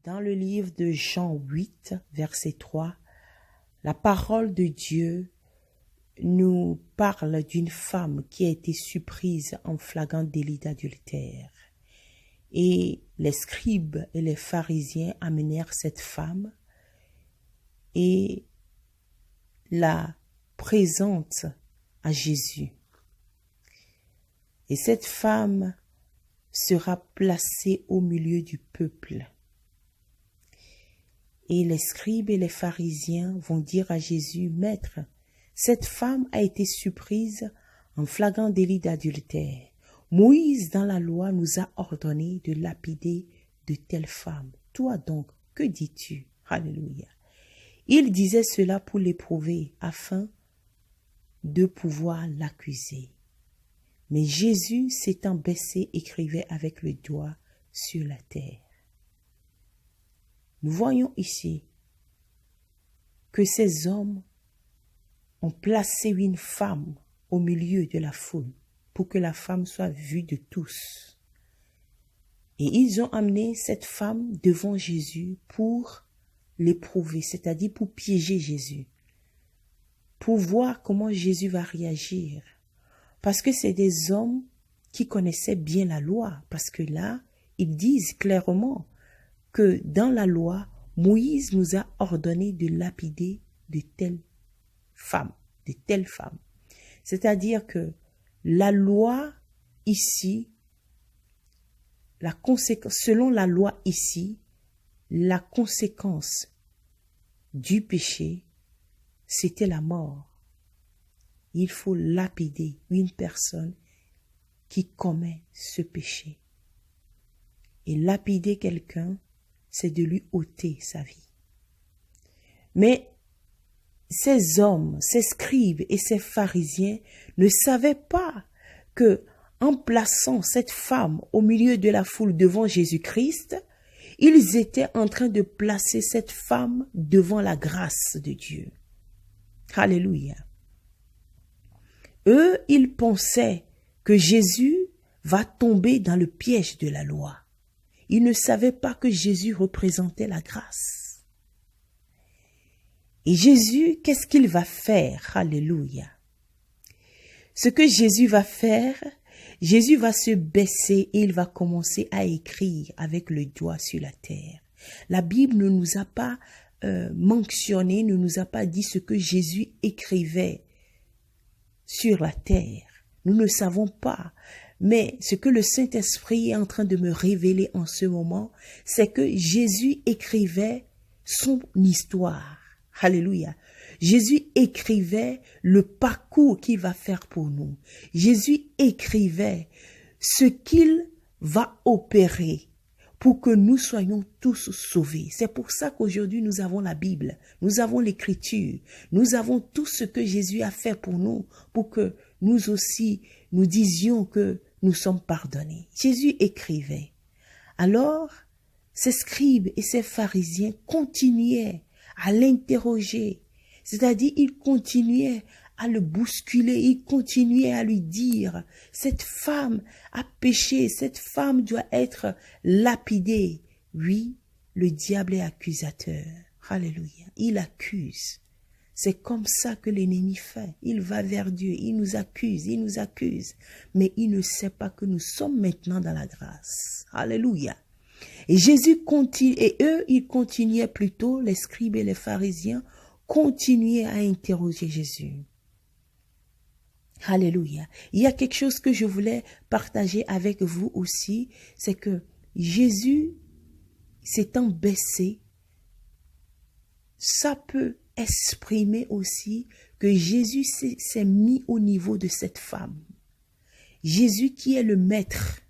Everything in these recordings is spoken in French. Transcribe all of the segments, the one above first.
Dans le livre de Jean 8, verset 3, la parole de Dieu nous parle d'une femme qui a été surprise en flagrant délit d'adultère. Et les scribes et les pharisiens amenèrent cette femme et la présentent à Jésus. Et cette femme sera placée au milieu du peuple. Et les scribes et les pharisiens vont dire à Jésus, « Maître, cette femme a été surprise en flagrant délit d'adultère. Moïse, dans la loi, nous a ordonné de lapider de telles femmes. Toi donc, que dis-tu? » Alléluia. Il disait cela pour l'éprouver, afin de pouvoir l'accuser. Mais Jésus, s'étant baissé, écrivait avec le doigt sur la terre. Nous voyons ici que ces hommes ont placé une femme au milieu de la foule pour que la femme soit vue de tous. Et ils ont amené cette femme devant Jésus pour l'éprouver, c'est-à-dire pour piéger Jésus, pour voir comment Jésus va réagir. Parce que c'est des hommes qui connaissaient bien la loi, parce que là, ils disent clairement que dans la loi, Moïse nous a ordonné de lapider de telles femmes, C'est-à-dire que la loi ici, selon la loi ici, la conséquence du péché, c'était la mort. Il faut lapider une personne qui commet ce péché. Et lapider quelqu'un, c'est de lui ôter sa vie. Mais ces hommes, ces scribes et ces pharisiens ne savaient pas que, en plaçant cette femme au milieu de la foule devant Jésus-Christ, ils étaient en train de placer cette femme devant la grâce de Dieu. Alléluia. Eux, ils pensaient que Jésus va tomber dans le piège de la loi. Ils ne savaient pas que Jésus représentait la grâce. Et Jésus, qu'est-ce qu'il va faire? Alléluia. Ce que Jésus va faire, Jésus va se baisser et il va commencer à écrire avec le doigt sur la terre. La Bible ne nous a pas mentionné, ne nous a pas dit ce que Jésus écrivait sur la terre. Nous ne savons pas. Mais ce que le Saint-Esprit est en train de me révéler en ce moment, c'est que Jésus écrivait son histoire. Alléluia. Jésus écrivait le parcours qu'il va faire pour nous. Jésus écrivait ce qu'il va opérer pour que nous soyons tous sauvés. C'est pour ça qu'aujourd'hui nous avons la Bible, nous avons l'Écriture, nous avons tout ce que Jésus a fait pour nous, pour que nous aussi nous disions que nous sommes pardonnés. Jésus écrivait. Alors, ces scribes et ces pharisiens continuaient à l'interroger, c'est-à-dire ils continuaient à le bousculer, ils continuaient à lui dire, cette femme a péché, cette femme doit être lapidée. Oui, le diable est accusateur. Alléluia. Il accuse. C'est comme ça que l'ennemi fait. Il va vers Dieu, il nous accuse, mais il ne sait pas que nous sommes maintenant dans la grâce. Alléluia. Et Jésus continue, et eux, ils continuaient plutôt, les scribes et les pharisiens, continuaient à interroger Jésus. Alléluia. Il y a quelque chose que je voulais partager avec vous aussi, c'est que Jésus s'étant baissé, ça peut exprimer aussi que Jésus s'est mis au niveau de cette femme. Jésus qui est le Maître,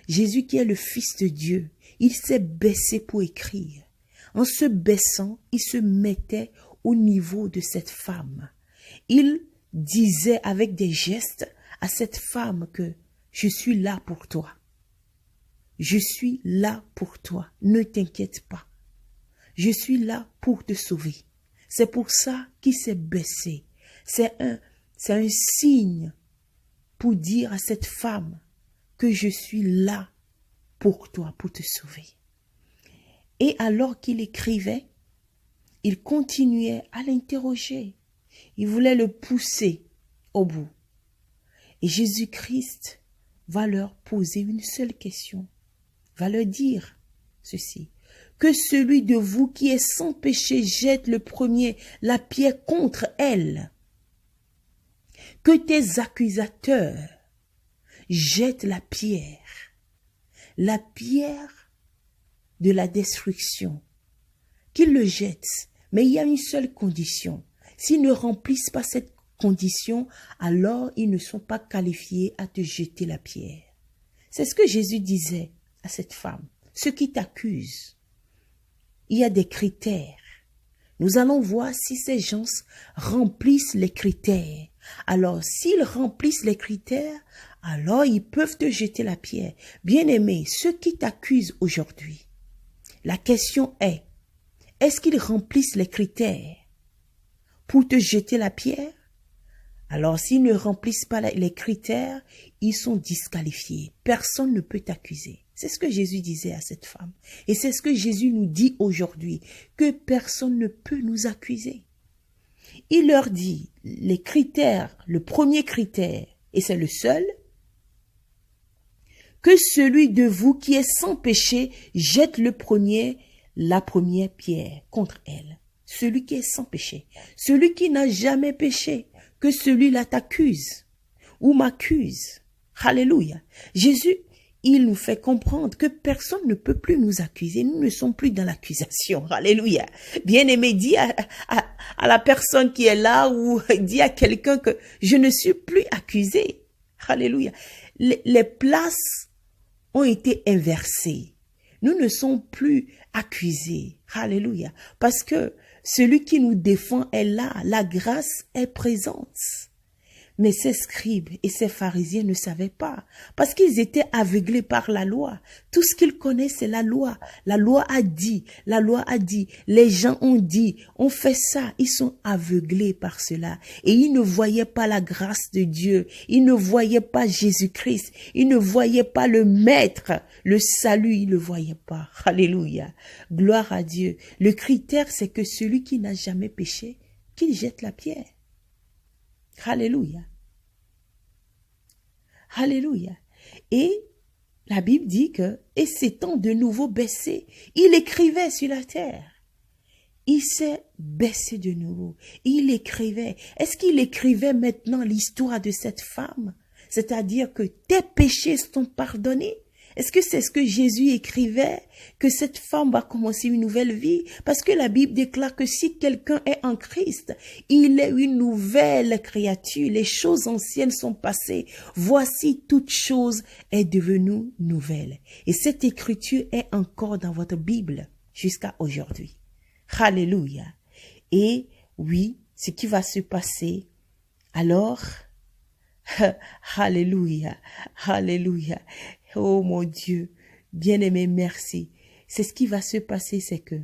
Jésus qui est le Fils de Dieu, il s'est baissé pour écrire. En se baissant, il se mettait au niveau de cette femme. Il disait avec des gestes à cette femme que je suis là pour toi. Je suis là pour toi. Ne t'inquiète pas. Je suis là pour te sauver. C'est pour ça qu'il s'est baissé. C'est un signe pour dire à cette femme que je suis là pour toi, pour te sauver. Et alors qu'il écrivait, il continuait à l'interroger. Il voulait le pousser au bout. Et Jésus-Christ va leur poser une seule question, va leur dire ceci: que celui de vous qui est sans péché jette le premier la pierre contre elle. Que tes accusateurs jettent la pierre de la destruction, qu'ils le jettent. Mais il y a une seule condition. S'ils ne remplissent pas cette condition, alors ils ne sont pas qualifiés à te jeter la pierre. C'est ce que Jésus disait à cette femme. Ceux qui t'accusent, il y a des critères. Nous allons voir si ces gens remplissent les critères. Alors, s'ils remplissent les critères, alors ils peuvent te jeter la pierre. Bien-aimé, ceux qui t'accusent aujourd'hui, la question est-ce qu'ils remplissent les critères pour te jeter la pierre? Alors, s'ils ne remplissent pas les critères, ils sont disqualifiés. Personne ne peut t'accuser. C'est ce que Jésus disait à cette femme. Et c'est ce que Jésus nous dit aujourd'hui, que personne ne peut nous accuser. Il leur dit les critères, le premier critère, et c'est le seul, que celui de vous qui est sans péché jette la première pierre contre elle. Celui qui est sans péché, celui qui n'a jamais péché, que celui-là t'accuse ou m'accuse. Alléluia. Jésus, il nous fait comprendre que personne ne peut plus nous accuser. Nous ne sommes plus dans l'accusation. Alléluia. Bien-aimé, dis à la personne qui est là ou dis à quelqu'un que je ne suis plus accusé. Alléluia. Les places ont été inversées. Nous ne sommes plus accusés. Alléluia. Parce que celui qui nous défend est là. La grâce est présente. Mais ces scribes et ces pharisiens ne savaient pas, parce qu'ils étaient aveuglés par la loi. Tout ce qu'ils connaissent, c'est la loi. La loi a dit, les gens ont dit, on fait ça. Ils sont aveuglés par cela. Et ils ne voyaient pas la grâce de Dieu. Ils ne voyaient pas Jésus-Christ. Ils ne voyaient pas le Maître. Le salut, ils ne le voyaient pas. Alléluia. Gloire à Dieu. Le critère, c'est que celui qui n'a jamais péché, qu'il jette la pierre. Alléluia. Alléluia. Et la Bible dit que, et s'étant de nouveau baissé, il écrivait sur la terre. Il s'est baissé de nouveau. Il écrivait. Est-ce qu'il écrivait maintenant l'histoire de cette femme? C'est-à-dire que tes péchés sont pardonnés? Est-ce que c'est ce que Jésus écrivait? Que cette femme va commencer une nouvelle vie? Parce que la Bible déclare que si quelqu'un est en Christ, il est une nouvelle créature. Les choses anciennes sont passées. Voici toute chose est devenue nouvelle. Et cette écriture est encore dans votre Bible jusqu'à aujourd'hui. Alléluia. Et oui, ce qui va se passer, alors, alléluia, alléluia. Oh mon Dieu, bien-aimé, merci. C'est ce qui va se passer, c'est que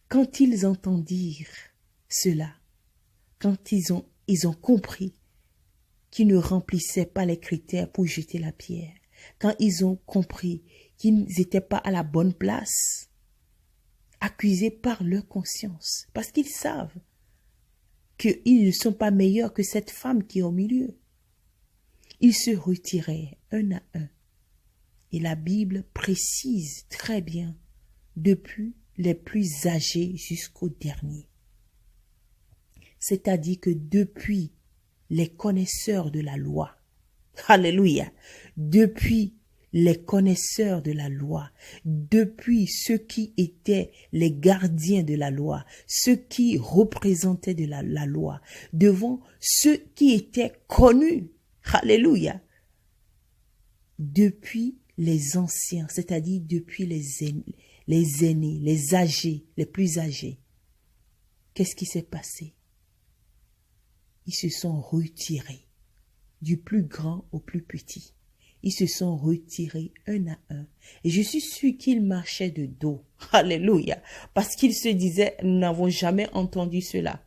quand ils entendirent cela, quand ils ont compris qu'ils ne remplissaient pas les critères pour jeter la pierre, quand ils ont compris qu'ils n'étaient pas à la bonne place, accusés par leur conscience, parce qu'ils savent qu'ils ne sont pas meilleurs que cette femme qui est au milieu, ils se retiraient un à un. Et la Bible précise très bien, depuis les plus âgés jusqu'aux derniers. C'est-à-dire que depuis les connaisseurs de la loi, alléluia, depuis les connaisseurs de la loi, depuis ceux qui étaient les gardiens de la loi, ceux qui représentaient de la loi, devant ceux qui étaient connus, alléluia, depuis les anciens, c'est-à-dire depuis les aînés, les âgés, les plus âgés. Qu'est-ce qui s'est passé? Ils se sont retirés, du plus grand au plus petit. Ils se sont retirés un à un. Et je suis sûre qu'ils marchaient de dos. Alléluia. Parce qu'ils se disaient, nous n'avons jamais entendu cela.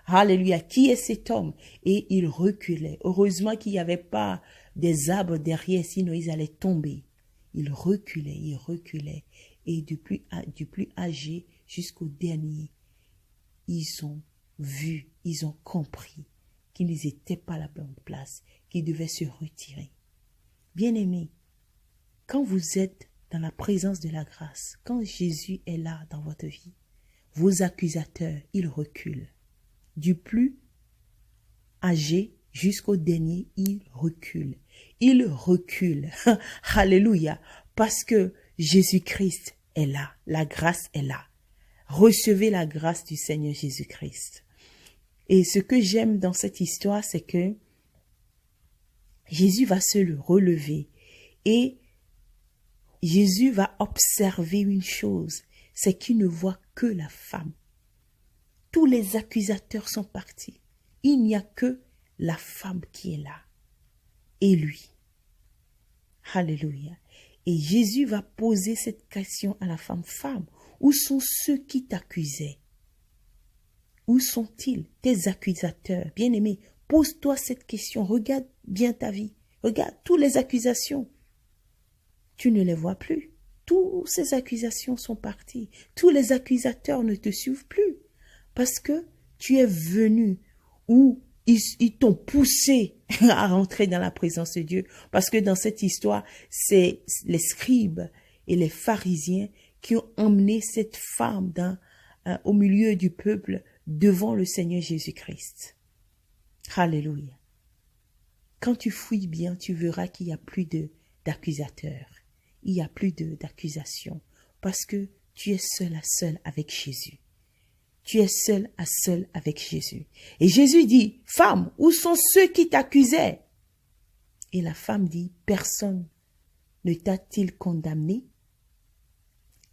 Alléluia. Qui est cet homme? Et ils reculaient. Heureusement qu'il n'y avait pas des arbres derrière, sinon ils allaient tomber. Ils reculaient. Et du plus âgé jusqu'au dernier, ils ont vu, ils ont compris qu'ils n'étaient pas à la bonne place, qu'ils devaient se retirer. Bien-aimés, quand vous êtes dans la présence de la grâce, quand Jésus est là dans votre vie, vos accusateurs, ils reculent. Du plus âgé jusqu'au dernier, ils reculent. Ils reculent. Alléluia. Parce que Jésus-Christ est là. La grâce est là. Recevez la grâce du Seigneur Jésus-Christ. Et ce que j'aime dans cette histoire, c'est que Jésus va se relever et Jésus va observer une chose, c'est qu'il ne voit que la femme. Tous les accusateurs sont partis. Il n'y a que la femme qui est là. Et lui. Alléluia. Et Jésus va poser cette question à la femme. Femme, où sont ceux qui t'accusaient? Où sont-ils, tes accusateurs? Bien-aimé, pose-toi cette question. Regarde bien ta vie. Regarde toutes les accusations. Tu ne les vois plus. Toutes ces accusations sont parties. Tous les accusateurs ne te suivent plus. Parce que tu es venu où ils t'ont poussé à rentrer dans la présence de Dieu. Parce que dans cette histoire, c'est les scribes et les pharisiens qui ont emmené cette femme au milieu du peuple devant le Seigneur Jésus-Christ. Alléluia. Quand tu fouilles bien, tu verras qu'il n'y a plus d'accusateurs. Il n'y a plus d'accusations. Parce que tu es seul à seul avec Jésus. Tu es seul à seul avec Jésus. Et Jésus dit, femme, où sont ceux qui t'accusaient? Et la femme dit, personne ne t'a-t-il condamné?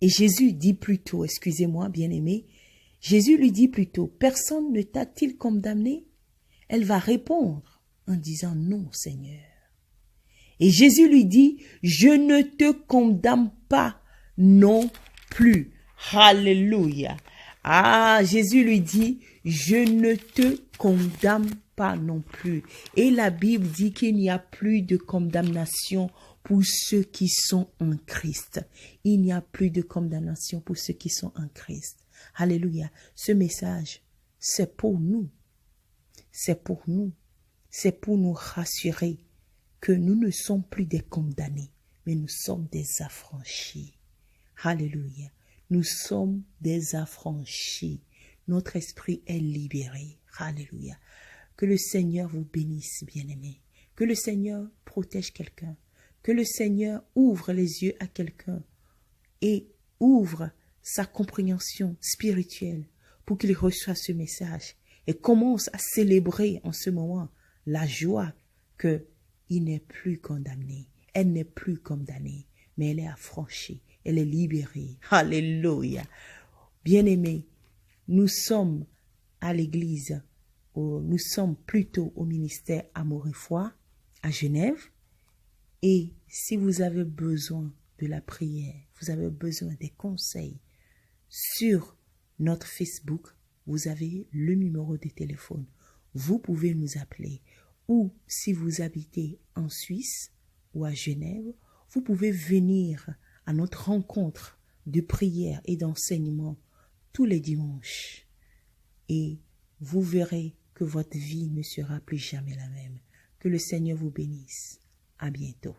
Et Jésus dit plutôt, excusez-moi, bien-aimé, Jésus lui dit plutôt, personne ne t'a-t-il condamné? Elle va répondre en disant, non, Seigneur. Et Jésus lui dit, je ne te condamne pas non plus. Alléluia. Ah, Jésus lui dit, je ne te condamne pas non plus. Et la Bible dit qu'il n'y a plus de condamnation pour ceux qui sont en Christ. Il n'y a plus de condamnation pour ceux qui sont en Christ. Alléluia. Ce message, c'est pour nous. C'est pour nous. C'est pour nous rassurer que nous ne sommes plus des condamnés, mais nous sommes des affranchis. Alléluia. Nous sommes des affranchis. Notre esprit est libéré. Alléluia. Que le Seigneur vous bénisse, bien-aimés. Que le Seigneur protège quelqu'un. Que le Seigneur ouvre les yeux à quelqu'un et ouvre sa compréhension spirituelle pour qu'il reçoive ce message et commence à célébrer en ce moment la joie qu'il n'est plus condamné. Elle n'est plus condamnée, mais elle est affranchie. Elle est libérée. Alléluia. Bien-aimés, nous sommes à l'église, nous sommes plutôt au ministère Amour et Foi à Genève. Et si vous avez besoin de la prière, vous avez besoin des conseils sur notre Facebook, vous avez le numéro de téléphone. Vous pouvez nous appeler. Ou si vous habitez en Suisse ou à Genève, vous pouvez venir à notre rencontre de prière et d'enseignement tous les dimanches. Et vous verrez que votre vie ne sera plus jamais la même. Que le Seigneur vous bénisse. À bientôt.